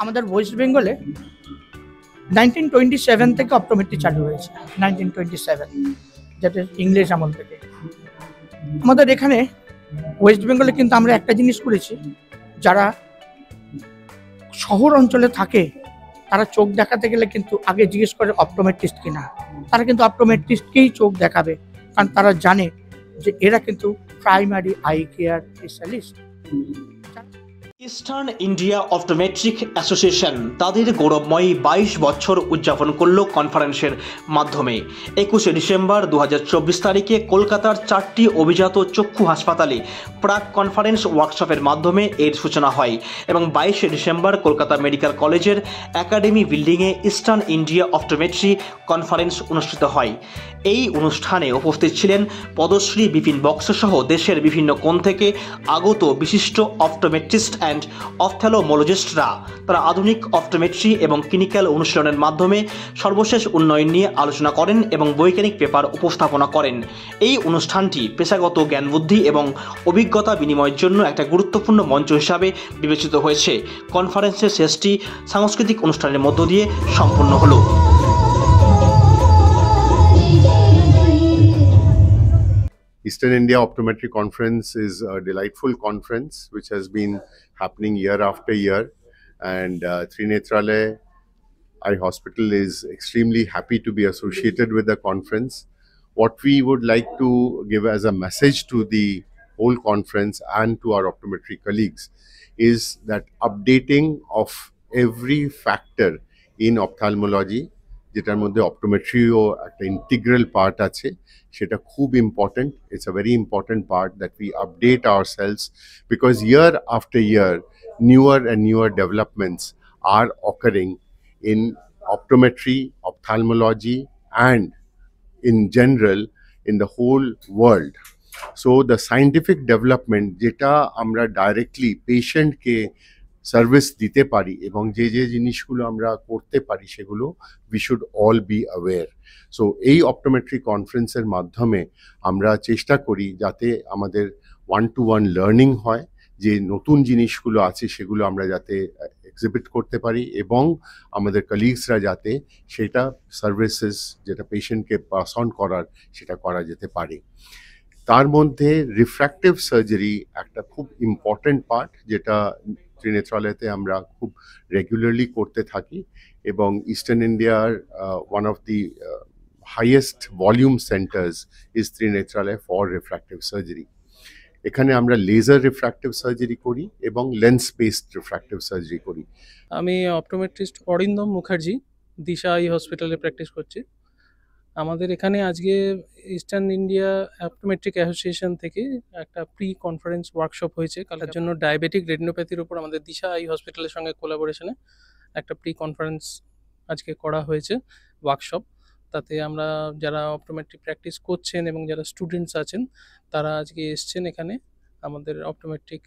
আমাদের ওয়েস্ট বেঙ্গলে 1927 থেকে অপটোমেট্রি চালু হয়েছে, 1927, যেটা ইংরেজ আমল থেকে। আমাদের এখানে ওয়েস্ট বেঙ্গলে কিন্তু আমরা একটা জিনিস করেছি, যারা শহর অঞ্চলে থাকে তারা চোখ দেখাতে গেলে কিন্তু আগে জিজ্ঞেস করে অপটোমেট্রিস্ট কিনা। তারা কিন্তু অপটোমেট্রিস্টকেই চোখ দেখাবে, কারণ তারা জানে যে এরা কিন্তু primary eye care specialist. Eastern India optometric association তাদের গৌরবময়ী 22 বছর উদযাপন করল কনফারেন্সের মাধ্যমে। 21শে ডিসেম্বর 2024 তারিখে কলকাতার 4টি অভিজাত চক্ষু হাসপাতালে প্রাক কনফারেন্স ওয়ার্কশপের মাধ্যমে এর সূচনা হয় এবং 22শে ডিসেম্বর কলকাতা মেডিকেল কলেজের একাডেমি বিল্ডিংয়ে ইস্টার্ন ইন্ডিয়া অপটোমেট্রি কনফারেন্স অনুষ্ঠিত হয়। এই অনুষ্ঠানে উপস্থিত ছিলেন পদ্মশ্রী বিপিন বক্স সহ দেশের বিভিন্ন কোণ থেকে আগত বিশিষ্ট অপটোমেট্রিস্ট অ্যান্ড অপথ্যালমোলজিস্টরা। তারা আধুনিক অপটোমেট্রি এবং ক্লিনিক্যাল অনুশীলনের মাধ্যমে সর্বশেষ উন্নয়ন নিয়ে আলোচনা করেন এবং বৈজ্ঞানিক পেপার উপস্থাপনা করেন। এই অনুষ্ঠানটি পেশাগত জ্ঞান বুদ্ধি এবং অভিজ্ঞতা বিনিময়ের জন্য একটা গুরুত্বপূর্ণ মঞ্চ হিসাবে বিবেচিত হয়েছে। কনফারেন্সের শেষটি সাংস্কৃতিক অনুষ্ঠানের মধ্য দিয়ে সম্পন্ন হলো। Eastern India Optometry Conference is a delightful conference which has been happening year after year, and Trinetralaya Eye Hospital is extremely happy to be associated with the conference. What we would like to give as a message to the whole conference and to our optometry colleagues is that updating of every factor in ophthalmology, যেটার মধ্যে অপটোমেট্রিও একটা integral part আছে, সেটা খুব important. It's a very important part that we update ourselves, because year after year newer and newer developments are occurring in optometry, ophthalmology, and in general in the whole world. So the scientific development যেটা আমরা directly পেশেন্টকে service দিতে পারি এবং যে যে জিনিসগুলো আমরা করতে পারি সেগুলো we should all be aware. So এই অপটোমেট্রি কনফারেন্সের মাধ্যমে আমরা চেষ্টা করি যাতে আমাদের 1-to-1 লার্নিং হয়, যে নতুন জিনিসগুলো আছে সেগুলো আমরা যাতে এক্সিবিট করতে পারি এবং আমাদের কলিগসরা যাতে সেটা সার্ভিসেস যেটা পেশেন্টকে পাস অন করার সেটা করা যেতে পারে। তার মধ্যে রিফ্র্যাক্টিভ সার্জারি একটা খুব ইম্পর্টেন্ট পার্ট, যেটা ত্রিনেত্রালয়তে আমরা খুব রেগুলারলি করতে থাকি এবং ইস্টার্ন ইন্ডিয়ার one of the highest volume centers is Trinetralaya for refractive surgery. এখানে আমরা লেজার রিফ্র্যাক্টিভ সার্জারি করি এবং লেন্স বেসড রিফ্র্যাক্টিভ সার্জারি করি। আমি optometrist Arindam Mukherjee, Disha I হসপিটালে প্র্যাকটিস করছি। আমাদের এখানে আজকে ইস্টার্ন ইন্ডিয়া অপটোমেট্রিক অ্যাসোসিয়েশন থেকে একটা প্রি কনফারেন্স ওয়ার্কশপ হয়েছে। কালার জন্য ডায়াবেটিক রেটিনোপ্যাথির উপর আমাদের দিশা আই হসপিটালের সঙ্গে কোলাবোরেশনে একটা প্রি কনফারেন্স আজকে করা হয়েছে ওয়ার্কশপ। তাতে আমরা যারা অপটোমেট্রি প্র্যাকটিস করছেন এবং যারা স্টুডেন্টস আছেন তারা আজকে এসছেন এখানে। আমাদের optometric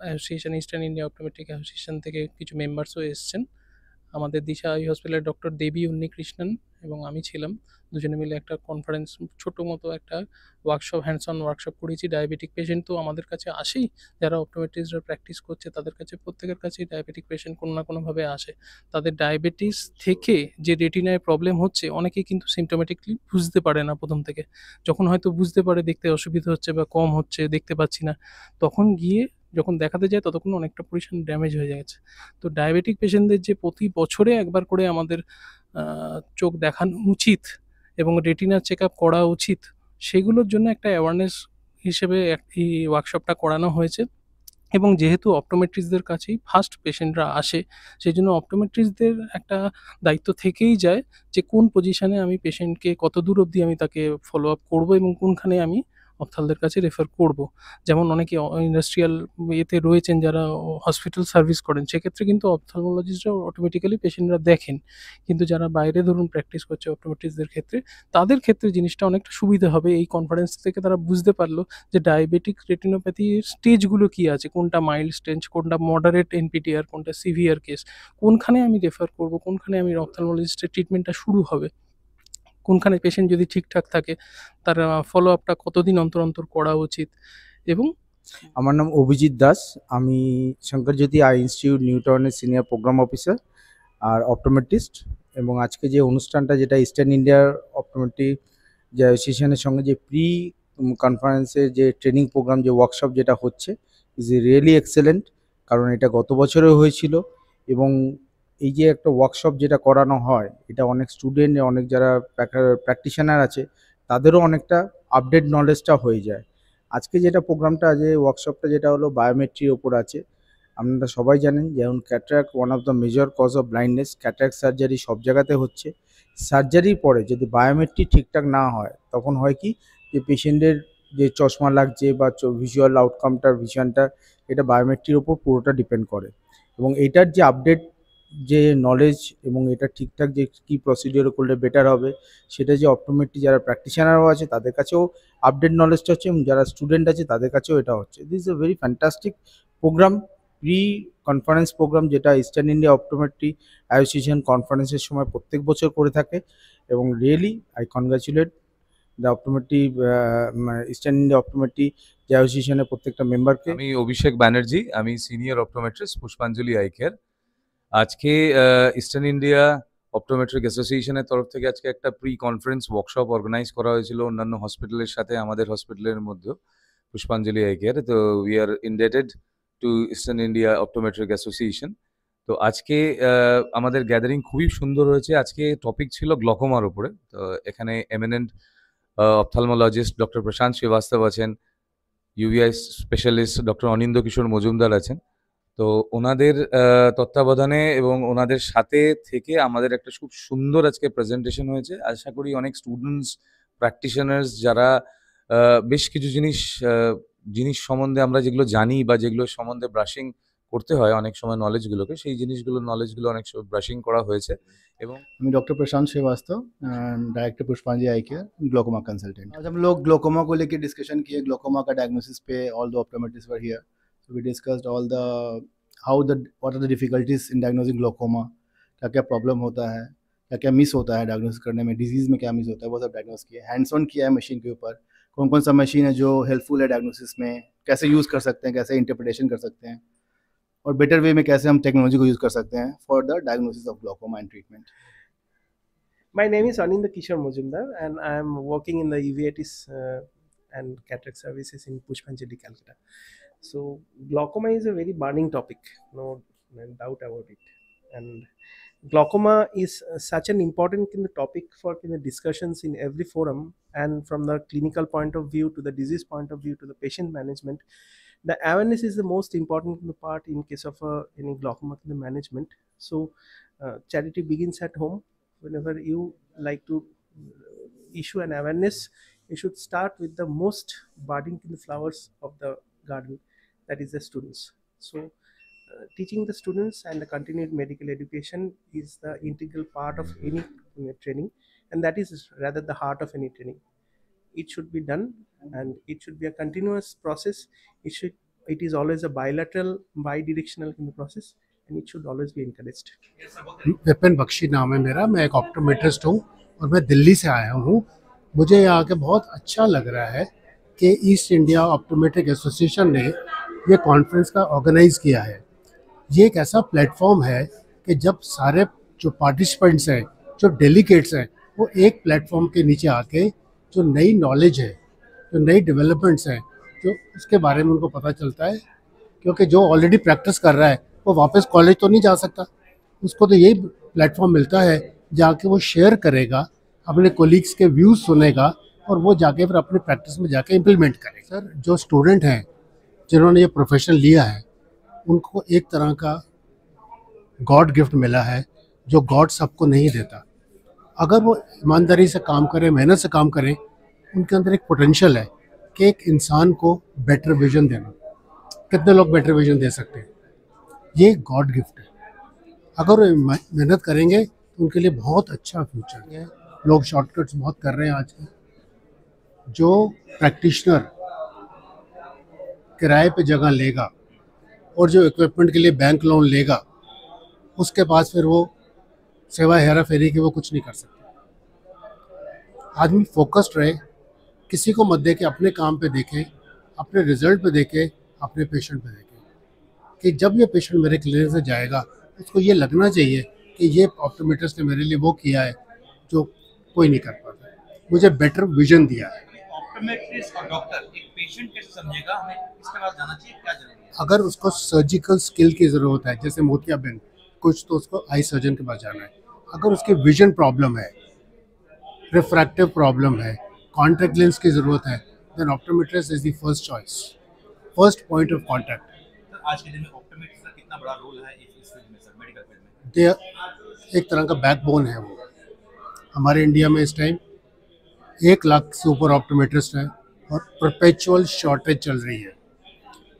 association, eastern India optometric association থেকে কিছু মেম্বার্সও এসছেন। আমাদের দিশা আই হসপিটালের ডক্টর দেবী উন্নিকৃষ্ণন এবং আমি ছিলাম, দুজনে মিলে একটা কনফারেন্স ছোটো মতো একটা ওয়ার্কশপ, হ্যান্ডস অন ওয়ার্কশপ করেছি। ডায়াবেটিক পেশেন্ট তো আমাদের কাছে আসেই, যারা অপটোমেট্রিস্টরা প্র্যাকটিস করছে তাদের কাছে প্রত্যেকের কাছেই ডায়াবেটিক পেশেন্ট কোনো না কোনোভাবে আসে। তাদের ডায়াবেটিস থেকে যে রেটিনায় প্রবলেম হচ্ছে অনেকেই কিন্তু সিমটোমেটিকলি বুঝতে পারে না প্রথম থেকে। যখন হয়তো বুঝতে পারে দেখতে অসুবিধা হচ্ছে বা কম হচ্ছে, দেখতে পাচ্ছি না, তখন গিয়ে যখন দেখাতে যায় ততক্ষণ অনেকটা পরিমাণ ড্যামেজ হয়ে যাচ্ছে। তো ডায়াবেটিক পেশেন্টদের যে প্রতি বছরে একবার করে আমাদের চোখ দেখানো উচিত এবং রেটিনার চেক আপ করা উচিত, সেগুলোর জন্য একটা অ্যাওয়ারনেস হিসেবে এই ওয়ার্কশপটা করানো হয়েছে। এবং যেহেতু অপটোমেট্রিস্টদের কাছেই ফার্স্ট পেশেন্টরা আসে, সেই জন্য অপটোমেট্রিস্টদের একটা দায়িত্ব থেকেই যায় যে কোন পজিশানে আমি পেশেন্টকে কত দূর অবধি আমি তাকে ফলো আপ করবো এবং কোনখানে আমি অপথালদের কাছে রেফার করব। যেমন অনেকে ইন্ডাস্ট্রিয়াল এতে রয়েছেন যারা হসপিটাল সার্ভিস করেন, সেক্ষেত্রে কিন্তু অপথলমোলজিস্টরা অটোমেটিক্যালি পেশেন্টরা দেখেন। কিন্তু যারা বাইরে ধরুন প্র্যাকটিস করছে অপটোমেট্রিস্টদের ক্ষেত্রে, তাদের ক্ষেত্রে জিনিসটা অনেকটা সুবিধা হবে। এই কনফারেন্স থেকে তারা বুঝতে পারলো যে ডায়াবেটিক রেটিনোপ্যাথির স্টেজগুলো কী আছে, কোনটা মাইল্ড স্টেজ, কোনটা মডারেট এনপিটিআর, কোনটা সিভিয়ার কেস, কোনখানে আমি রেফার করব, কোনখানে আমি অপথলমোলজিস্টের ট্রিটমেন্টটা শুরু হবে, কোনখানে পেশেন্ট যদি ঠিকঠাক থাকে তার ফলো আপটা কতদিন অন্তর অন্তর করা উচিত, এবং আমার নাম অভিজিৎ দাস। আমি শঙ্করজ্যোতি আই ইনস্টিটিউট নিউটাউনের সিনিয়র প্রোগ্রাম অফিসার আর অপটোমেট্রিস্ট। এবং আজকে যে অনুষ্ঠানটা, যেটা ইস্টার্ন ইন্ডিয়ার অপটোমেট্রি যে অ্যাসোসিয়েশনের সঙ্গে যে প্রি কনফারেন্সের যে ট্রেনিং প্রোগ্রাম, যে ওয়ার্কশপ যেটা হচ্ছে, ইজ রিয়েলি এক্সেলেন্ট। কারণ এটা গত বছরেও হয়েছিল, এবং এই যে একটা ওয়ার্কশপ যেটা করানো হয়, এটা অনেক স্টুডেন্ট, অনেক যারা প্র্যাকটিশনার আছে, তাদেরও অনেকটা আপডেট নলেজটা হয়ে যায়। আজকে যেটা প্রোগ্রামটা, যে ওয়ার্কশপটা যেটা হলো বায়োমেট্রির ওপর আছে। আপনারা সবাই জানেন যেমন cataract one of the major cause of blindness. Cataract surgery সব জায়গাতে হচ্ছে। সার্জারির পরে যদি বায়োমেট্রি ঠিকঠাক না হয়, তখন হয় কি, যে পেশেন্টের যে চশমা লাগছে বা ভিজুয়াল আউটকামটার ভিশনটা, এটা বায়োমেট্রির ওপর পুরোটা ডিপেন্ড করে। এবং এটার যে আপডেট যে নলেজ, এবং এটা ঠিকঠাক যে কী প্রসিডিওর করলে বেটার হবে, সেটা যে অপটোমেট্রি যারা প্র্যাকটিশনারও আছে তাদের কাছেও আপডেট নলেজটা হচ্ছে, এবং যারা স্টুডেন্ট আছে তাদের কাছেও এটা হচ্ছে। This is a very fantastic program, pre conference program, যেটা ইস্টার্ন ইন্ডিয়া অপটোমেট্রি অ্যাসোসিয়েশন কনফারেন্সের সময় প্রত্যেক বছর করে থাকে। এবং really I congratulate the optometry Eastern India optometry যে অ্যাসোসিয়েশনের প্রত্যেকটা মেম্বারকে। আমি অভিষেক ব্যানার্জি, আমি senior optometrist, Pushpanjali eye care. আজকে ইস্টার্ন ইন্ডিয়া অপটোমেট্রিক অ্যাসোসিয়েশনের তরফ থেকে আজকে একটা প্রি কনফারেন্স ওয়ার্কশপ অর্গানাইজ করা হয়েছিল অন্যান্য হসপিটালের সাথে, আমাদের হসপিটালের মধ্যেও, পুষ্পাঞ্জলি আই কেয়ার। তো we are indebted to Eastern India optometric association. তো আজকে আমাদের গ্যাদারিং খুবই সুন্দর হয়েছে। আজকে টপিক ছিল গ্লকোমার উপরে। তো এখানে এমিনেন্ট অপথ্যালমোলজিস্ট ডক্টর প্রশান্ত শ্রীবাস্তব আছেন, ইউভিআই স্পেশালিস্ট ডক্টর অনিন্দ কিশোর মজুমদার আছেন। তো ওনাদের তত্ত্বাবধানে এবং ওনাদের সাথে থেকে আমাদের একটা খুব সুন্দর আজকে প্রেজেন্টেশন হয়েছে। আশা করি অনেক স্টুডেন্টস, প্র্যাকটিশনার্স যারা বেশ কিছু জিনিস সম্বন্ধে আমরা যেগুলো জানি বা যেগুলো সম্বন্ধে ব্রাশিং করতে হয় অনেক সময় নলেজগুলোকে, সেই নলেজগুলো অনেক সময় ব্রাশিং করা হয়েছে। এবং मैं डॉक्टर प्रशांत श्रीवास्तव, डायरेक्टर पुष्पांजलि आई केयर, ग्लोकोमा कंसल्टेंट। आज हम लोग ग्लोकोमा को लेकर डिस्कशन किए, ग्लोकोमा का डायग्नोसिस पे all the optometrist were here, so we discussed all the what are the difficulties in diagnosing glaucoma, क्या क्या प्रॉब्लम होता है, क्या क्या मिस होता है डायग्नोसिस करने में, डिजीज़ में क्या मिस होता है, वो सब डायग्नोस किए। हैंड्स ऑन किया है मशीन के ऊपर, कौन कौन सा मशीन है जो हेल्पफुल है डायग्नोसिस में, कैसे यूज़ कर सकते हैं, कैसे इंटरप्रिटेशन कर सकते हैं, और बेटर वे में कैसे हम टेक्नोलॉजी को यूज़ कर सकते हैं for the diagnosis of glaucoma and treatment. My name is Aninda Kishore Mojumdar, and I am working in the uveitis and cataract services in Pushpanjali, Calcutta. So glaucoma is a very burning topic, no doubt about it. And glaucoma is such an important topic for the discussions in every forum, and from the clinical point of view to the disease point of view to the patient management, the awareness is the most important part in case of any glaucoma management. So charity begins at home. Whenever you like to issue an awareness, you should start with the most budding flowers of the garden, that is the students. So teaching the students and the continued medical education is the integral part of any training, and that is rather the heart of any training. It should be done, and it should be a continuous process. It is always a bilateral, bi-directional process, and it should always be encouraged. Vipin Bakshi नाम है मेरा, मैं एक optometrist हूँ और मैं दिल्ली से आया हूँ। मुझे यहाँ के बहुत अच्छा लग रहा है कि ईस्ट इंडिया ऑप्टोमेट्रिक एसोसिएशन ने ये कॉन्फ्रेंस का ऑर्गेनाइज किया है। ये एक ऐसा प्लेटफॉर्म है कि जब सारे जो पार्टिसिपेंट्स हैं, जो डेलीगेट्स हैं, वो एक प्लेटफॉर्म के नीचे आके जो नई नॉलेज है, जो नई डेवलपमेंट्स हैं, जो उसके बारे में उनको पता चलता है। क्योंकि जो ऑलरेडी प्रैक्टिस कर रहा है वो वापस कॉलेज तो नहीं जा सकता, उसको तो यही प्लेटफॉर्म मिलता है जाके वो शेयर करेगा, अपने कोलीग्स के व्यूज़ सुनेगा, और वो जाके फिर अपनी प्रैक्टिस में जाके इम्प्लीमेंट करेगा। सर, जो स्टूडेंट हैं जिन्होंने ये प्रोफेशन लिया है, उनको एक तरह का गॉड गिफ्ट मिला है जो गॉड सबको नहीं देता। अगर वो ईमानदारी से काम करें, मेहनत से काम करें, उनके अंदर एक पोटेंशियल है कि एक इंसान को बेटर विजन देना। कितने लोग बेटर विजन दे सकते हैं? ये गॉड गिफ्ट है। अगर वो मेहनत करेंगे तो उनके लिए बहुत अच्छा फ्यूचर है। लोग शॉर्टकट्स बहुत कर रहे हैं आजकल। जो प्रैक्टिशनर किराए पे जगह लेगा और जो इक्विपमेंट के लिए बैंक लोन लेगा, उसके पास फिर वो सिवाय हेरा फेरी के वो कुछ नहीं कर सकते। आदमी फोकस्ड रहे, किसी को मत देखे, अपने काम पे देखे, अपने रिजल्ट पे देखे, अपने पेशेंट पे देखें कि जब ये पेशेंट मेरे क्लिनिक से जाएगा उसको ये लगना चाहिए कि ये ऑप्टोमेट्रिस्ट ने मेरे लिए वो किया है जो कोई नहीं कर पाता, मुझे बेटर विजन दिया है। ऑप्टोमेट्रिस्ट और डॉक्टर एक पेशेंट कैसे समझेगा, हमें इसके बाद जाना चाहिए, क्या जरूरी है? अगर उसको सर्जिकल स्किल की ज़रूरत है, जैसे मोतियाबिंद कुछ, तो उसको आई सर्जन के पास जाना है। अगर उसकी विजन प्रॉब्लम है, रिफ्रैक्टिव प्रॉब्लम है, कॉन्टैक्ट लेंस की ज़रूरत है, then optometrist is the first choice, first point of contact. Sir आज के दिन में ऑप्टोमेट्रिस्ट का कितना बड़ा रोल है इस फील्ड में, सर मेडिकल फील्ड में? दे एक तरह का बैकबोन है वो। हमारे इंडिया में इस टाइम 1 लाख से ऊपर ऑप्टोमेट्रिस्ट हैं और परपेचुअल शॉर्टेज चल रही है।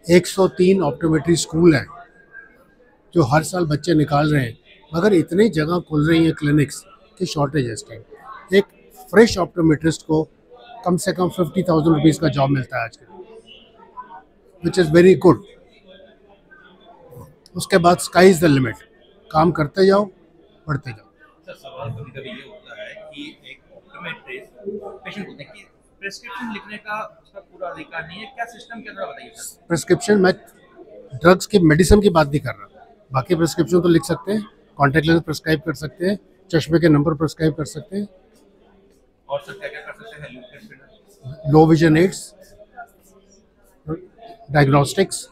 103 ऑप्टोमेट्री स्कूल हैं जो हर साल बच्चे निकाल रहे हैं, मगर इतनी जगह खुल रही हैं क्लिनिक्स की शॉर्टेज है इस टाइम। एक फ्रेश ऑप्टोमेट्रिस्ट को कम से कम 50,000 रुपीज़ का जॉब मिलता है आज के दिन, विच इज़ वेरी गुड। उसके बाद स्काई इज़ द लिमिट, काम करते जाओ, बढ़ते जाओ। सर सवाल कभी कभी ये होता है कि एक ऑप्टोमेट्रिस्ट पेशेंट को देखिए प्रिस्क्रिप्शन लिखने का उसका पूरा अधिकार नहीं है, क्या सिस्टम क्या बताइए सर? प्रिस्क्रिप्शन, मैं ड्रग्स की मेडिसिन की बात नहीं कर रहा, बाकी प्रिस्क्रिप्शन तो लिख सकते हैं, कॉन्टैक्ट लेंस प्रिस्क्राइब कर सकते हैं, चश्मे के नंबर प्रिस्क्राइब कर सकते हैं, और सर क्या क्या कर सकते हैं? लो विजन एड्स, डायग्नोस्टिक्स,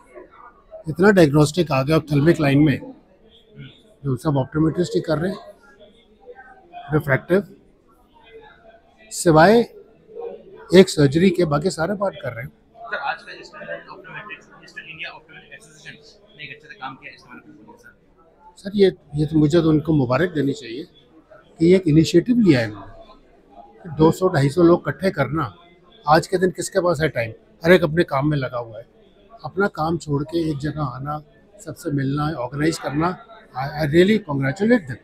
इतना डायग्नोस्टिक आ गया ऑप्थेल्मिक लाइन में जो सब ऑप्टोमेट्रिस्ट ही कर रहे हैं। रिफ्रैक्टिव सिवाय एक सर्जरी के बाकी सारे पार्ट कर रहे हैं। सर आज का ईस्टर्न इंडिया ऑप्टोमेट्रिक एसोसिएशन ने एक अच्छे से काम किया, इसके बारे में बोलिए सर। सर ये तो मुझे तो उनको मुबारक देनी चाहिए कि एक इनिशिएटिव लिया है इन्होंने। 200-250 लोग इकट्ठे करना, आज के दिन किसके पास है टाइम? हर एक अपने काम में लगा हुआ है। अपना काम छोड़ के एक जगह आना, सबसे मिलना, ऑर्गेनाइज करना, I really congratulate them,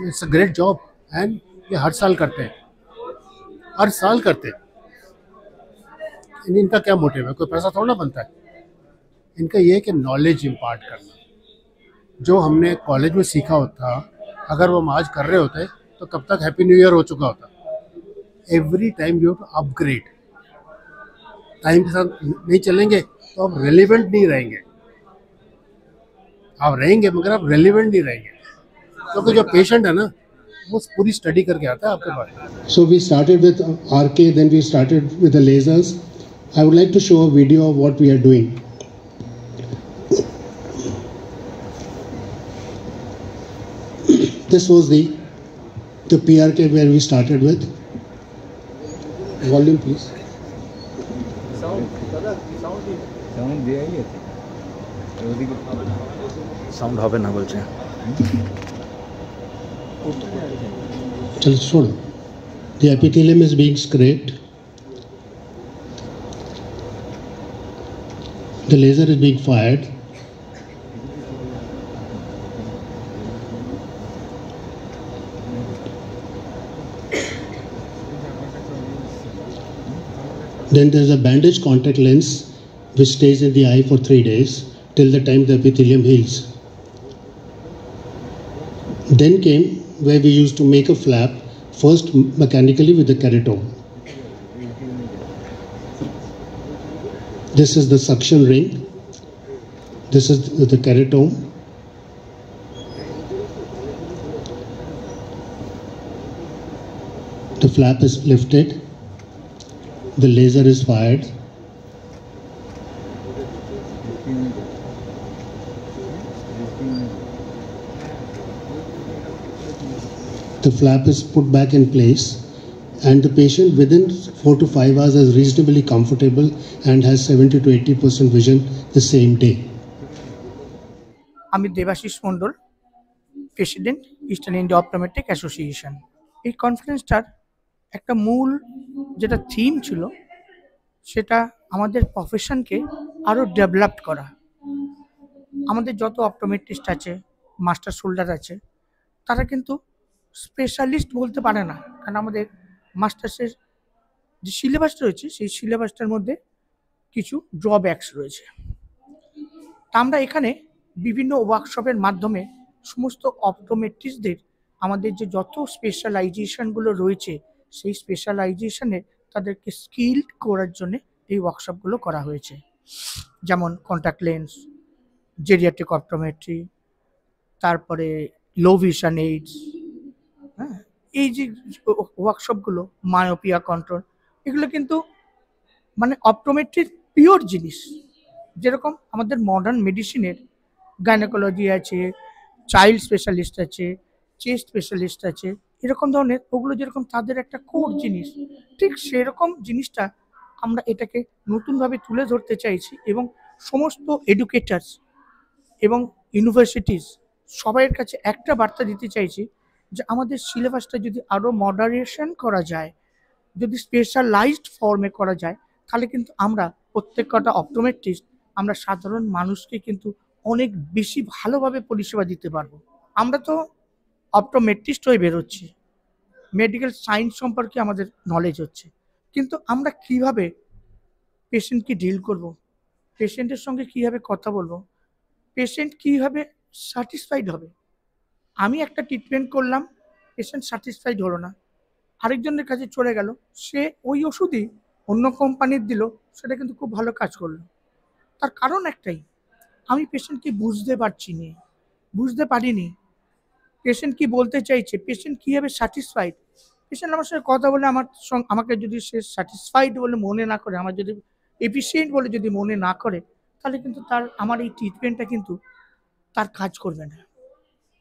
it's a great job. And ये हर साल करते हैं, हर साल करते हैं। इनका क्या मोटिव है? कोई पैसा थोड़ा ना बनता है। इनका ये है कि नॉलेज इम्पार्ट करना, जो हमने कॉलेज में सीखा होता, अगर वो हम आज कर रहे होते तो कब तक हैप्पी न्यू ईयर हो चुका होता। Every time you have to upgrade. Time के साथ नहीं चलेंगे तो आप रेलिवेंट नहीं रहेंगे। आप रहेंगे मगर आप रेलिवेंट नहीं रहेंगे, क्योंकि जो पेशेंट है ना वो पूरी स्टडी करके आता है आपके पास। So we started with RK, then we started with the lasers. I would like to show a video of what we are doing. This was the PRK where we started with. Volume please. Sound হবে না বলছে। चलो छोड़ो। The epithelium is being scraped. The laser is being fired. Then there is a bandage contact lens which stays in the eye for 3 days till the time the epithelium heals. Then came where we used to make a flap, first mechanically with the keratome. This is the suction ring. This is the keratome. The flap is lifted. The laser is fired. The flap is put back in place and the patient within 4 to 5 hours is reasonably comfortable and has 70 to 80% vision the same day. আমি Debashis Mondal, president eastern India optometric association. এই কনফারেন্সটার একটা মূল যেটা theme ছিল সেটা আমাদের প্রফেশনকে আরও ডেভেলপ করা। আমাদের যত অপটোমেট্রিস্ট আছে, মাস্টার শোল্ডার আছে, তারা কিন্তু স্পেশালিস্ট বলতে পারে না, কারণ আমাদের মাস্টার্সের যে সিলেবাস রয়েছে সেই সিলেবাসটার মধ্যে কিছু ড্রব্যাকস রয়েছে। তা আমরা এখানে বিভিন্ন ওয়ার্কশপের মাধ্যমে সমস্ত অপটোমেট্রিস্টদের আমাদের যে যত স্পেশালাইজেশনগুলো রয়েছে সেই স্পেশালাইজেশনে তাদেরকে স্কিল্ড করার জন্য এই ওয়ার্কশপগুলো করা হয়েছে। যেমন কন্ট্যাক্ট লেন্স, জেরিয়াট্রিক অপটোমেট্রি, তারপরে লো ভিশন এইডস, হ্যাঁ, এই যে ওয়ার্কশপগুলো, মায়োপিয়া কন্ট্রোল, এগুলো কিন্তু মানে অপটোমেট্রির পিওর জিনিস। যেরকম আমাদের মডার্ন মেডিসিনের গাইনোকোলজি আছে, চাইল্ড স্পেশালিস্ট আছে, চেস্ট স্পেশালিস্ট আছে, এরকম ধরনের ওগুলো যেরকম তাদের একটা কোর জিনিস, ঠিক সেরকম জিনিসটা আমরা এটাকে নতুনভাবে তুলে ধরতে চাইছি এবং সমস্ত এডুকেটার্স এবং ইউনিভার্সিটিস সবাইয়ের কাছে একটা বার্তা দিতে চাইছি যে আমাদের সিলেবাসটা যদি আরও মডারেশন করা যায়, যদি স্পেশালাইজড ফর্মে করা যায়, তাহলে কিন্তু আমরা প্রত্যেক কটা অপটোমেট্রিস্ট আমরা সাধারণ মানুষকে কিন্তু অনেক বেশি ভালোভাবে পরিষেবা দিতে পারবো। আমরা তো অপটোমেট্রিস্ট হয়ে বেরোচ্ছি, মেডিকেল সায়েন্স সম্পর্কে আমাদের নলেজ হচ্ছে, কিন্তু আমরা কিভাবে পেশেন্টকে ডিল করব, পেশেন্টের সঙ্গে কীভাবে কথা বলবো, পেশেন্ট কীভাবে স্যাটিসফাইড হবে। আমি একটা ট্রিটমেন্ট করলাম, পেশেন্ট স্যাটিসফাইড হলো না, আরেকজনের কাছে চলে গেল, সে ওই ওষুধই অন্য কোম্পানির দিল, সেটা কিন্তু খুব ভালো কাজ করলো। তার কারণ একটাই, আমি পেশেন্টকে বুঝতে পারিনি পেশেন্ট কি বলতে চাইছে, পেশেন্ট কীভাবে স্যাটিসফাইড। পেশেন্ট আমার সঙ্গে কথা বলে আমাকে যদি সে স্যাটিসফাইড বলে মনে না করে, আমার যদি এফিসিয়েন্ট বলে যদি মনে না করে, তাহলে কিন্তু আমার এই ট্রিটমেন্টটা কিন্তু তার কাজ করবে না।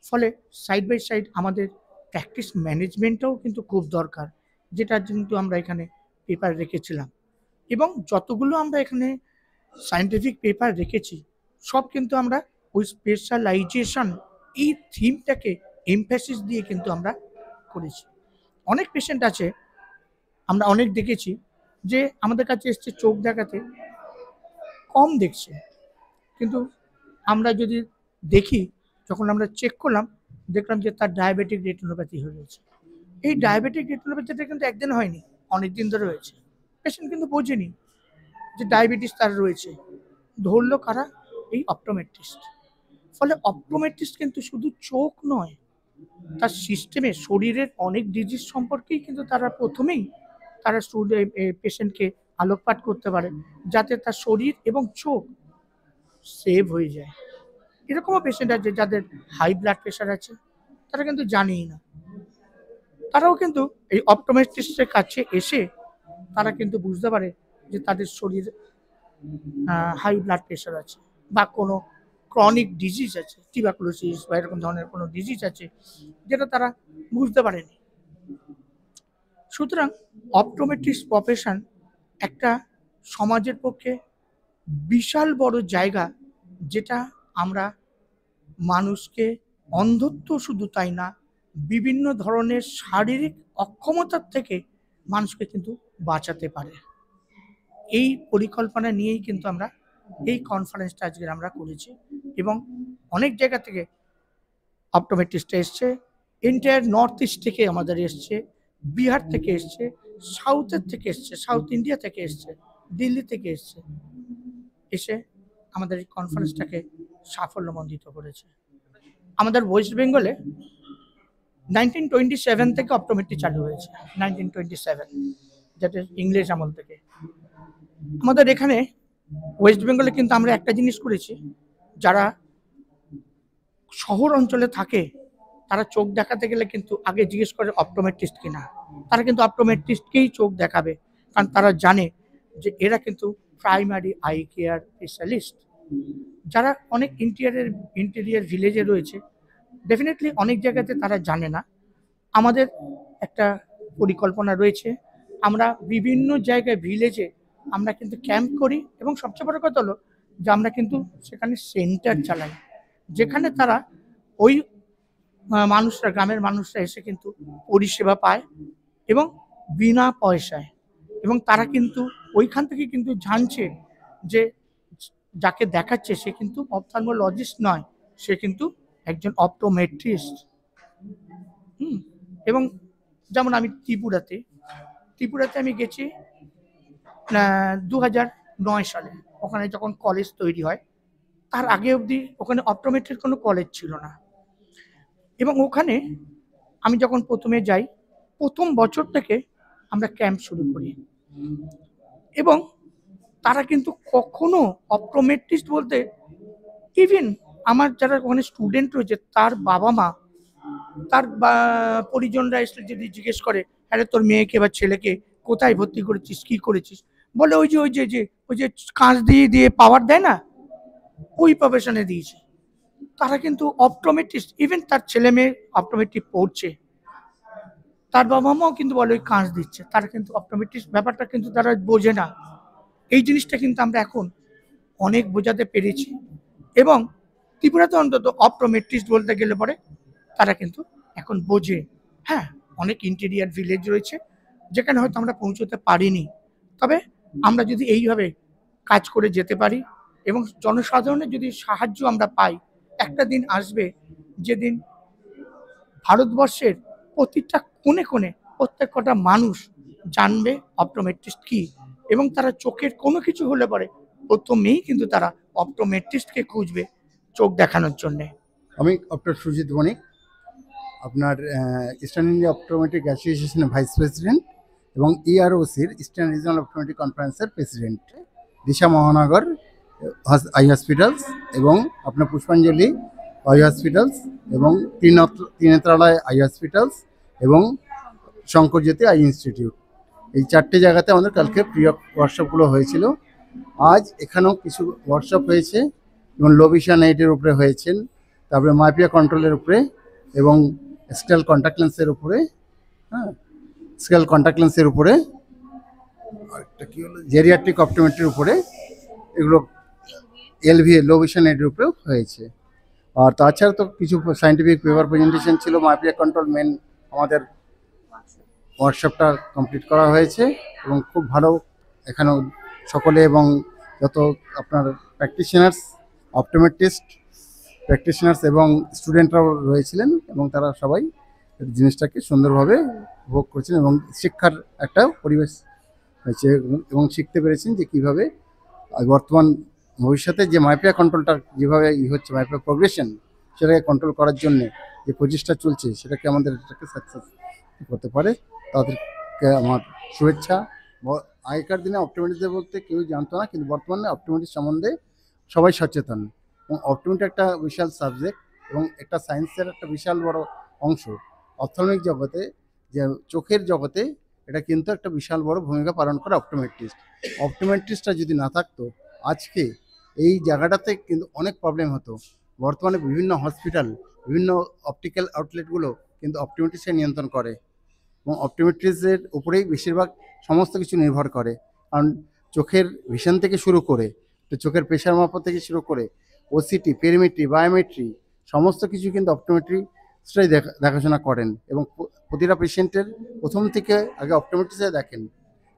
ফলে সাইড বাই সাইড আমাদের প্র্যাকটিস ম্যানেজমেন্টটাও কিন্তু খুব দরকার, যেটা কিন্তু আমরা এখানে পেপার রেখেছিলাম। এবং যতগুলো আমরা এখানে সায়েন্টিফিক পেপার রেখেছি, সব কিন্তু আমরা ওই স্পেশালাইজেশন এই থিমটাকে এমফ্যাসিস দিয়ে কিন্তু আমরা করেছি। অনেক পেশেন্ট আছে, আমরা অনেক দেখেছি যে আমাদের কাছে এসছে চোখ দেখাতে, কম দেখছে, কিন্তু আমরা যদি দেখি, যখন আমরা চেক করলাম, দেখলাম যে তার ডায়াবেটিক রেটিনোপ্যাথি হয়ে রয়েছে। এই ডায়াবেটিক রেটিনোপ্যাথিটা কিন্তু একদিন হয়নি, অনেক দিন ধরে হয়েছে। পেশেন্ট কিন্তু বোঝেনি যে ডায়াবেটিস তার রয়েছে, ধরলো কারা? এই অপটোমেট্রিস্ট। ফলে অপটোমেট্রিস্ট কিন্তু শুধু চোখ নয়, তার সিস্টেমে শরীরের অনেক ডিজিজ সম্পর্কেই কিন্তু তারা প্রথমেই তারা পেশেন্টকে আলোকপাত করতে পারে, যাতে তার শরীর এবং চোখ সেভ হয়ে যায়। এরকমও পেশেন্ট আছে যাদের হাই ব্লাড প্রেশার আছে, তারা কিন্তু জানেই না, তারাও কিন্তু এই অপটোমেট্রিস্টের কাছে এসে তারা কিন্তু বুঝতে পারে যে তাদের শরীরে হাই ব্লাড প্রেশার আছে বা কোনো ক্রনিক ডিজিজ আছে, টিউবারকুলোসিস বা এরকম ধরনের কোনো ডিজিজ আছে, যেটা তারা বুঝতে পারেনি। সুতরাং অপটোমেট্রিস্ট প্রফেশন একটা সমাজের পক্ষে বিশাল বড় জায়গা, যেটা আমরা মানুষকে অন্ধত্ব শুধু তাই না, বিভিন্ন ধরনের শারীরিক অক্ষমতার থেকে মানুষকে কিন্তু বাঁচাতে পারে। এই পরিকল্পনা নিয়েই কিন্তু আমরা এই কনফারেন্সটা আজকে আমরা করেছি এবং অনেক জায়গা থেকে অপটোমেট্রিস্টরা এসছে, এন্টায়ার নর্থ ইস্ট থেকে আমাদের এসছে, বিহার থেকে এসছে, সাউথের থেকে এসছে, সাউথ ইন্ডিয়া থেকে এসছে, দিল্লি থেকে এসছে, এসে আমাদের এই কনফারেন্সটাকে সাফল্যমণ্ডিত করেছে। আমাদের ওয়েস্ট বেঙ্গলে 1927 থেকে অপটোমেট্রি চালু হয়েছে, 1927, যেটা ইংরেজ আমল থেকে। আমাদের এখানে ওয়েস্ট বেঙ্গলে কিন্তু আমরা একটা জিনিস করেছি, যারা শহর অঞ্চলে থাকে তারা চোখ দেখাতে গেলে কিন্তু আগে জিজ্ঞেস করে অপটোমেট্রিস্ট কিনা, তারা কিন্তু অপটোমেট্রিস্টকেই চোখ দেখাবে, কারণ তারা জানে যে এরা কিন্তু প্রাইমারি আই কেয়ার স্পেশালিস্ট। যারা অনেক ইন্টেরিয়ার ভিলেজে রয়েছে, ডেফিনেটলি অনেক জায়গাতে তারা জানে না। আমাদের একটা পরিকল্পনা রয়েছে, আমরা বিভিন্ন জায়গায় ভিলেজে আমরা কিন্তু ক্যাম্প করি এবং সবচেয়ে বড় কথা হলো যে আমরা কিন্তু সেখানে সেন্টার চালাই, যেখানে তারা ওই মানুষরা, গ্রামের মানুষরা এসে কিন্তু পরিষেবা পায় এবং বিনা পয়সায়, এবং তারা কিন্তু ওইখান থেকে কিন্তু জানছে যে যাকে দেখাচ্ছে সে কিন্তু অপথলমোলজিস্ট নয়, সে কিন্তু একজন অপটোমেট্রিস্ট। এবং যেমন আমি ত্রিপুরাতে আমি গেছি 2009 সালে, ওখানে যখন কলেজ তৈরি হয়, তার আগে অবধি ওখানে অপটোমেট্রির কোনো কলেজ ছিল না। এবং ওখানে আমি যখন প্রথমে যাই, প্রথম বছর থেকে আমরা ক্যাম্প শুরু করি এবং তারা কিন্তু কখনো অপটোমেট্রিস্ট বলতে, ইভেন আমার যারা ওখানে স্টুডেন্ট রয়েছে তার বাবা মা, তার পরিজনরা এসে যদি জিজ্ঞেস করে, আরে তোর মেয়েকে বা ছেলেকে কোথায় ভর্তি করেছিস, কি করেছিস, বলে ওই যে কাঁচ দিয়ে পাওয়ার দেয় না, ওই প্রফেশনে দিয়েছে। তারা কিন্তু অপটোমেট্রিস্ট, ইভেন তার ছেলে মেয়ে অপটোমেট্রি পড়ছে, তার বাবা মাও কিন্তু বলে ওই কাঁচ দিচ্ছে। তারা কিন্তু অপটোমেট্রিস্ট ব্যাপারটা কিন্তু তারা বোঝে না। এই জিনিসটা কিন্তু আমরা এখন অনেক বোঝাতে পেরেছি, এবং ত্রিপুরাতে অন্তত অপটোমেট্রিস্ট বলতে গেলে পরে তারা কিন্তু এখন বোঝে। হ্যাঁ, অনেক ইন্টেরিয়ার ভিলেজ রয়েছে যেখানে হয়তো আমরা পৌঁছতে পারিনি, তবে আমরা যদি এইভাবে কাজ করে যেতে পারি এবং জনসাধারণের যদি সাহায্য আমরা পাই, একটা দিন আসবে যেদিন ভারতবর্ষের প্রতিটা কোণে কোণে প্রত্যেক কটা মানুষ জানবে অপটোমেট্রিস্ট কি, এবং তারা চোখের কোনো কিছু হলে পরে প্রথমেই কিন্তু তারা অপটোমেট্রিস্টকে খুঁজবে চোখ দেখানোর জন্যে। আমি ডক্টর সুজিত বণিক, আপনার ইস্টার্ন ইন্ডিয়া অপটোমেট্রিক অ্যাসোসিয়েশনের ভাইস প্রেসিডেন্ট এবং ইআরওসির ইস্টার্ন রিজনাল অপটোমেট্রিক কনফারেন্সের প্রেসিডেন্ট। দিশা মহানগর আই হসপিটালস এবং আপনার পুষ্পাঞ্জলি আই হসপিটালস এবং ত্রিনেত্রালয় আই হসপিটালস এবং শঙ্করজ্যোতি আই ইনস্টিটিউট, এই চারটে জায়গাতে আমাদের কালকে প্রিয় ওয়ার্কশপগুলো হয়েছিল। আজ এখানেও কিছু ওয়ার্কশপ হয়েছে, যেমন লোভিশন এইটের উপরে হয়েছেন, তারপরে মাইপিয়া কন্ট্রোলের উপরে এবং স্কেল কন্ট্যাক্ট লেন্সের উপরে, হ্যাঁ স্কেল কন্ট্যাক্ট লেন্সের উপরে, আরেকটা কী হলো জেরিয়াট্রিক অপটোমেট্রির উপরে, এগুলো এলভিএ লোভিশন এইটের উপরেও হয়েছে। আর তাছাড়া তো কিছু সায়েন্টিফিক পেপার প্রেজেন্টেশন ছিল। মাইপিয়া কন্ট্রোল মেন আমাদের ওয়ার্কশপটা কমপ্লিট করা হয়েছে এবং খুব ভালো এখানেও সকলে এবং যত আপনার প্র্যাকটিশনার্স, অপটোমেট্রিস্ট প্র্যাকটিশনার্স এবং স্টুডেন্টরাও রয়েছিলেন এবং তারা সবাই জিনিসটাকে সুন্দরভাবে উপভোগ করেছেন এবং শিক্ষার একটা পরিবেশ হয়েছে এবং শিখতে পেরেছেন যে কীভাবে বর্তমান ভবিষ্যতে যে মাইপিয়া কন্ট্রোলটা যেভাবে হচ্ছে, মাইপিয়া প্রোগ্রেশন সেটাকে কন্ট্রোল করার জন্যে যে প্রচেষ্টা চলছে সেটাকে আমাদের এটাকে সাকসেস করতে পারে। তাদেরকে আমার শুভেচ্ছা। আগেকার দিনে অপটোমেট্রিস্টদের বলতে কেউ জানতো না, কিন্তু বর্তমানে অপটোমেট্রিস্ট সম্বন্ধে সবাই সচেতন এবং অপটোমেট্রি একটা বিশাল সাবজেক্ট এবং একটা সায়েন্সের একটা বিশাল বড় অংশ। অপথলমিক জগতে, যে চোখের জগতে, এটা কিন্তু একটা বিশাল বড় ভূমিকা পালন করে অপটোমেট্রিস্ট। অপটোমেট্রিস্টটা যদি না থাকতো আজকে এই জায়গাটাতে কিন্তু অনেক প্রবলেম হতো। বর্তমানে বিভিন্ন হসপিটাল, বিভিন্ন অপটিক্যাল আউটলেটগুলো কিন্তু অপটোমেট্রিস্টে নিয়ন্ত্রণ করে এবং অপটোমেট্রিস্টের উপরেই বেশিরভাগ সমস্ত কিছু নির্ভর করে। কারণ চোখের ভিশন থেকে শুরু করে, চোখের প্রেশার মাপা থেকে শুরু করে ওসিটি, পেরিমেট্রি, বায়োমেট্রি সমস্ত কিছু কিন্তু অপটোমেট্রিস্টরাই দেখাশোনা করেন এবং প্রতিটা পেশেন্টের প্রথম থেকে আগে অপটোমেট্রিস্টে দেখেন,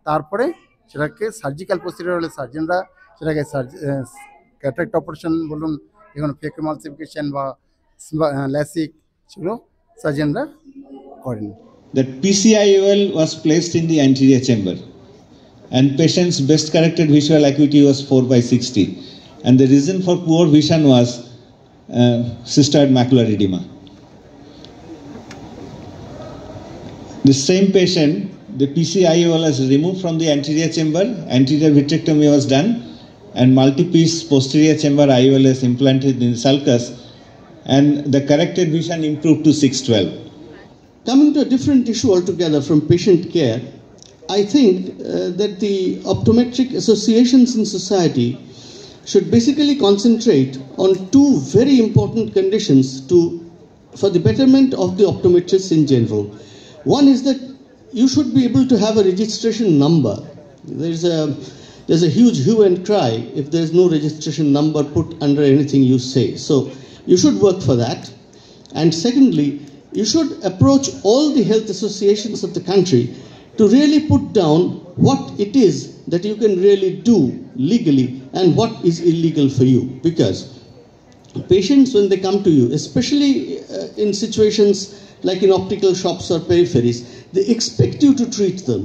তারপরে সেটাকে সার্জিক্যাল প্রসিডিওর হলে সার্জনরা সেটাকে ক্যাটারাক্ট অপারেশন বলুন, এখন ফেক এমালসিফিকেশন বা ল্যাসিক, সেগুলো সার্জনরা করেন। That PCIOL was placed in the anterior chamber and patient's best corrected visual acuity was 4/60, and the reason for poor vision was cystoid macular edema. The same patient, the PCIOL was removed from the anterior chamber, anterior vitrectomy was done, and multi-piece posterior chamber IOL is implanted in the sulcus, and the corrected vision improved to 6/12. Coming to a different issue altogether from patient care, I think that the optometric associations in society should basically concentrate on two very important conditions for the betterment of the optometrists in general. One is that you should be able to have a registration number. There's a huge hue and cry if there's no registration number put under anything you say. So you should work for that. And secondly, you should approach all the health associations of the country to really put down what it is that you can really do legally and what is illegal for you. Because patients, when they come to you, especially in situations like in optical shops or peripheries, they expect you to treat them.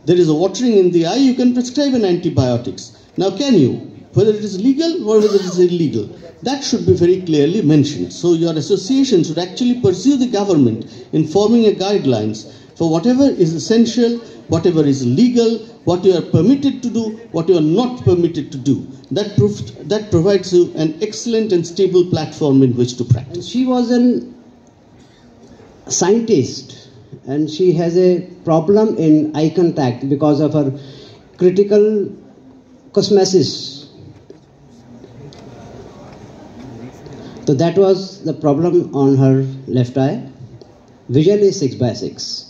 There is a watering in the eye, you can prescribe an antibiotics. Now can you? Whether it is legal or whether it is illegal, that should be very clearly mentioned. So your association should actually pursue the government in forming a guidelines for whatever is essential, whatever is legal, what you are permitted to do, what you are not permitted to do. That provides you an excellent and stable platform in which to practice. She was a scientist, and she has a problem in eye contact because of her critical cosmesis. So that was the problem on her left eye. Vision is 6/6.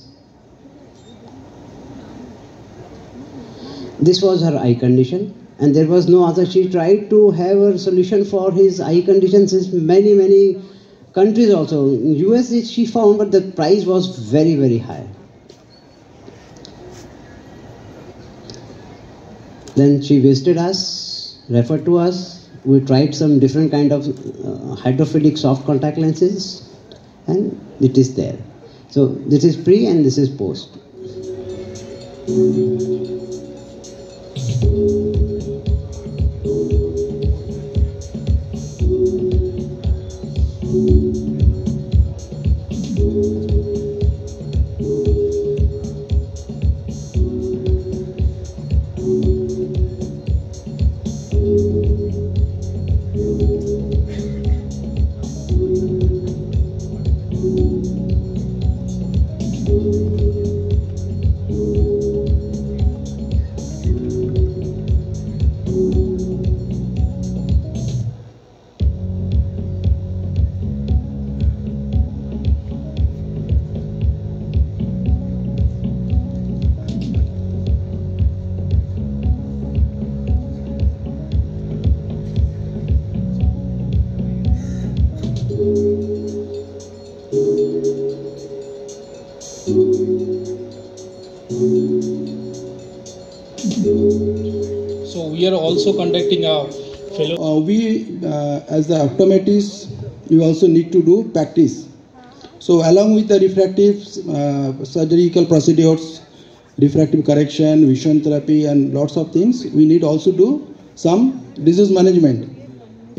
This was her eye condition, and there was no other. She tried to have a solution for his eye conditions in many countries also. In US she found, but the price was very, very high. Then she visited us, referred to us. We tried some different kind of hydrophilic soft contact lenses, and it is there. So this is pre and this is post. So we are also conducting a fellow. As the optometrists, we also need to do practice. So along with the refractive surgical procedures, refractive correction, vision therapy, and lots of things, we need also do some disease management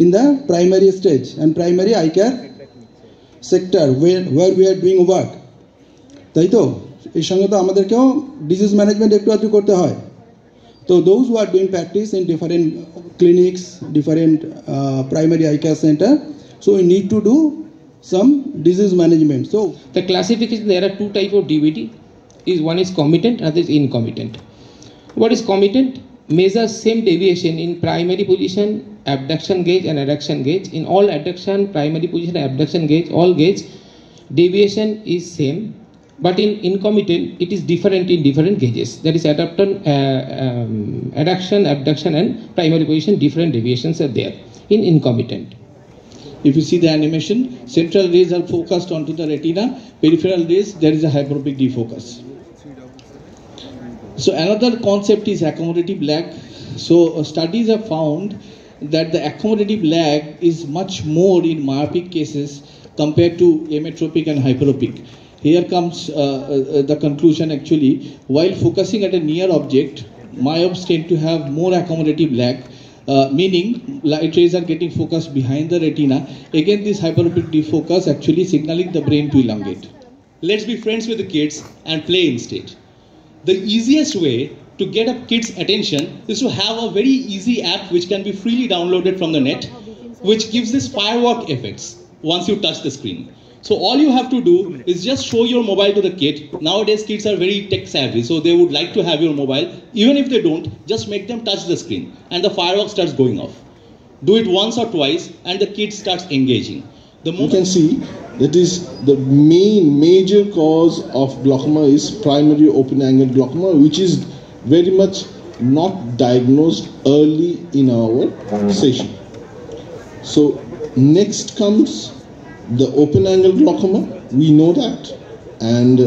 in the primary stage and primary eye care sector where we are doing work. তাই তো এই সঙ্গে তো আমাদেরকেও disease management একটু আধটু করতে হয়। So those who are doing practice in different clinics, different primary eye care center, so we need to do some disease management. So the classification, there are two types of DVT. One is committant, other is incommittent. What is committant? Measures same deviation in primary position, abduction gauge and adduction gauge. In all adduction, primary position, abduction gauge, all gauge, deviation is same. But in incommittent, it is different in different gauges. That is adduction, abduction and primary position, different deviations are there in incommittent. If you see the animation, central rays are focused onto the retina, peripheral rays, there is a hyperopic defocus. So another concept is accommodative lag. So studies have found that the accommodative lag is much more in myopic cases compared to ametropic and hyperopic. Here comes the conclusion actually, while focusing at a near object, myopes tend to have more accommodative lag, meaning light rays are getting focused behind the retina. Again, this hyperopic defocus actually signaling the brain to elongate. Let's be friends with the kids and play instead. The easiest way to get a kid's attention is to have a very easy app which can be freely downloaded from the net, which gives this firework effects once you touch the screen. So all you have to do is just show your mobile to the kid. Nowadays kids are very tech savvy, so they would like to have your mobile. Even if they don't, just make them touch the screen and the fireworks starts going off. Do it once or twice and the kid starts engaging. You can see that is the major cause of glaucoma is primary open angle glaucoma, which is very much not diagnosed early in our session. So next comes the open angle glaucoma. We know that, and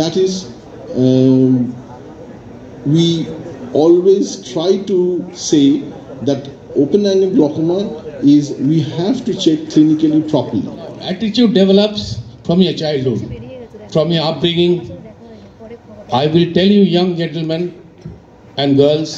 that is we always try to say that open angle glaucoma is we have to check clinically properly. Attitude develops from your childhood, from your upbringing. I will tell you, young gentlemen and girls,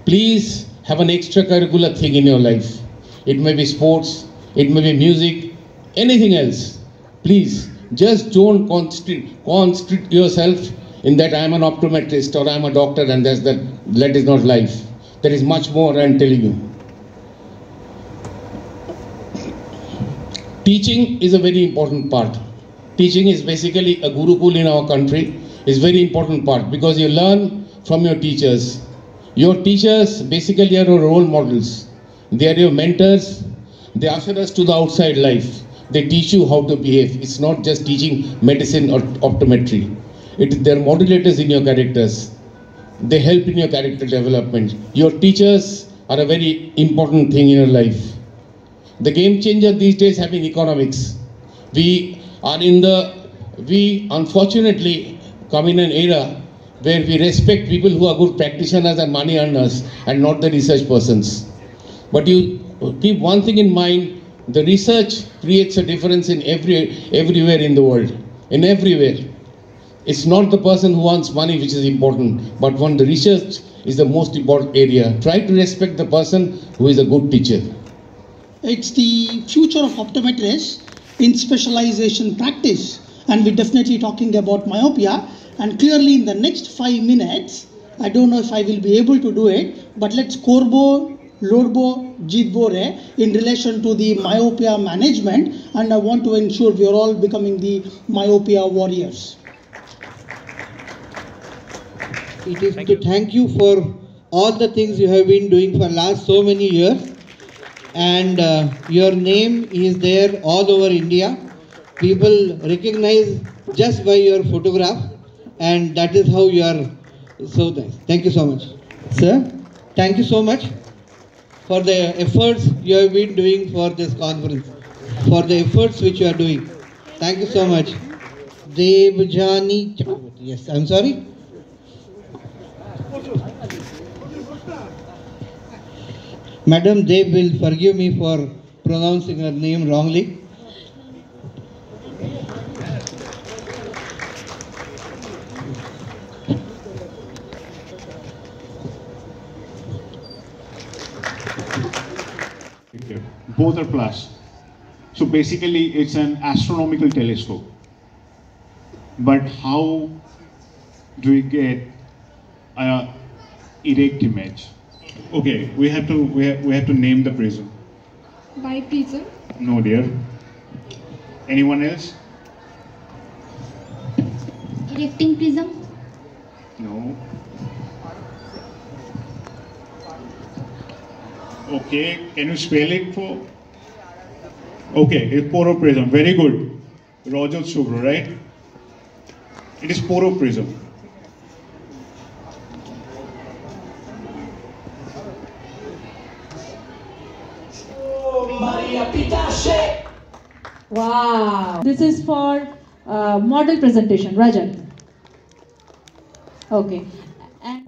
please have an extracurricular thing in your life. It may be sports, it may be music, anything else. Please, just don't constrict yourself in that I am an optometrist or I am a doctor and that is not life. There is much more, I am telling you. Teaching is a very important part. Teaching is basically a gurukul in our country. Is very important part because you learn from your teachers. Your teachers basically are your role models. They are your mentors. They usher us to the outside life. They teach you how to behave. It's not just teaching medicine or optometry. They're modulators in your characters. They help in your character development. Your teachers are a very important thing in your life. The game changer these days have been economics. We unfortunately come in an era where we respect people who are good practitioners and money earners and not the research persons. But you keep one thing in mind, the research creates a difference in everywhere in the world, in everywhere. It's not the person who wants money which is important, but when the research is the most important area. Try to respect the person who is a good teacher. It's the future of optometrists in specialization practice, and we're definitely talking about myopia. And clearly in the next 5 minutes, I don't know if I will be able to do it, but let's Corbo, Lorbo, Jitbore in relation to the myopia management, and I want to ensure we are all becoming the myopia warriors. It is to thank you for all the things you have been doing for last so many years, and your name is there all over India. People recognize just by your photograph, and that is how you are so nice. Thank you so much. Sir, thank you so much for the efforts you have been doing for this conference, for the efforts which you are doing. Thank you so much. Devjani Chakraborty. Yes, I'm sorry. Madam Dev will forgive me for pronouncing her name wrongly. Both are plus. So basically it's an astronomical telescope. But how do we get an erect image? Okay, we have to name the prism. By prism? No, dear. Anyone else? Erecting prism? No. Okay, can you spell it for? Okay, it's poroprism. Very good. Rajat Shubro, right? It is poroprism. Wow. This is for model presentation, Rajat. Okay. And